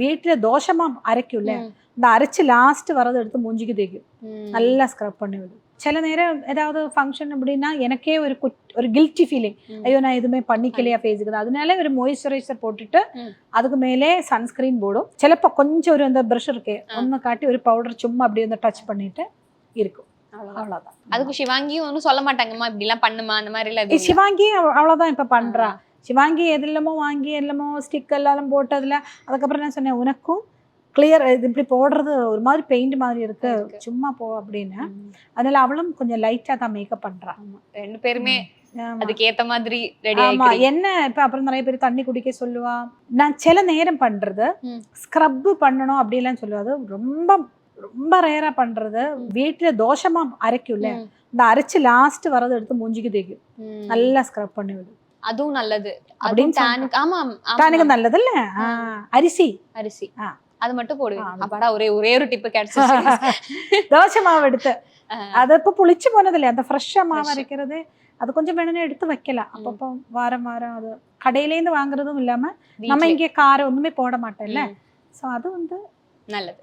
வீட்டுல தோசமா அரைக்கும்ல, இந்த அரைச்சு லாஸ்ட் வரதை எடுத்து மூஞ்சிக்கு தேய்க்கும், நல்லா ஸ்க்ரப் பண்ணி விடும். சில நேரம் ஏதாவது ஃபங்க்ஷன் அப்படின்னா எனக்கே ஒரு கில்ட்டி ஃபீலிங், ஐயோ நான் எதுவுமே பண்ணிக்கலையா ஃபேஸுக்கு, அதனால ஒரு மாய்ஸ்சரைசர் போட்டுட்டு அதுக்கு மேலே சன்ஸ்கிரீன் போடும். சிலப்போ கொஞ்சம் ஒரு அந்த ப்ரஷ் இருக்கே ஒன்று காட்டி ஒரு பவுடர் சும்மா அப்படி வந்து டச் பண்ணிட்டு இருக்கும், அவ்வளோதான். அதுக்கு சிவாங்கியும் ஒன்றும் சொல்ல மாட்டாங்கம்மா இப்படிலாம் பண்ணுமா அந்த மாதிரி இல்லை? சிவாங்கி அவ்வளோதான் இப்போ பண்ணுறா. சிவாங்கி எதுலமோ வாங்கி எதுலமோ ஸ்டிக் எல்லாம் போட்டதுல அதுக்கப்புறம் என்ன சொன்னேன், உனக்கும் கிளியர் இது இப்படி போடுறது ஒரு மாதிரி பெயிண்ட் மாதிரி இருக்கு, சும்மா போ அப்படின்னு. அதனால அவளும் கொஞ்சம் லைட்டா தான் மேக்கப் பண்றான். ரெண்டு பேருமே அதுக்கு ஏத்த மாதிரி ரெடி. ஆமா, என்ன இப்ப அப்புறம் நிறைய பேர் தண்ணி குடிக்க சொல்லுவா. நான் சில நேரம் பண்றது ஸ்க்ரப் பண்ணணும் அப்படிலாம் சொல்லுவாது, ரொம்ப ரொம்ப ரேரா பண்றது. வீட்டுல தோசமா அரைக்கும்ல, இந்த அரைச்சு லாஸ்ட் வரதை எடுத்து மூஞ்சிக்கு தேய்க்கும், நல்லா ஸ்க்ரப் பண்ணி விடும். அதுவும் நல்லது அப்படின்னு நல்லது இல்ல. அரிசி அது மட்டும் போடுவேன். அப்பாடா ஒரே ஒரு டிப்பு கிடைச்சிச்சு. தோசை மாவு எடுத்து அது இப்ப புளிச்சு போனது இல்லையா, அந்த ஃப்ரெஷ்ஷா மாவு அரைக்கிறது, அது கொஞ்சம் வேணும்னு எடுத்து வைக்கலாம். அப்பப்போ வாரம் வாரம் அது கடையிலேருந்து வாங்குறதும் இல்லாம நம்ம இங்கே காரம் ஒண்ணுமே போட மாட்டேன்ல, சோ அது வந்து நல்லது.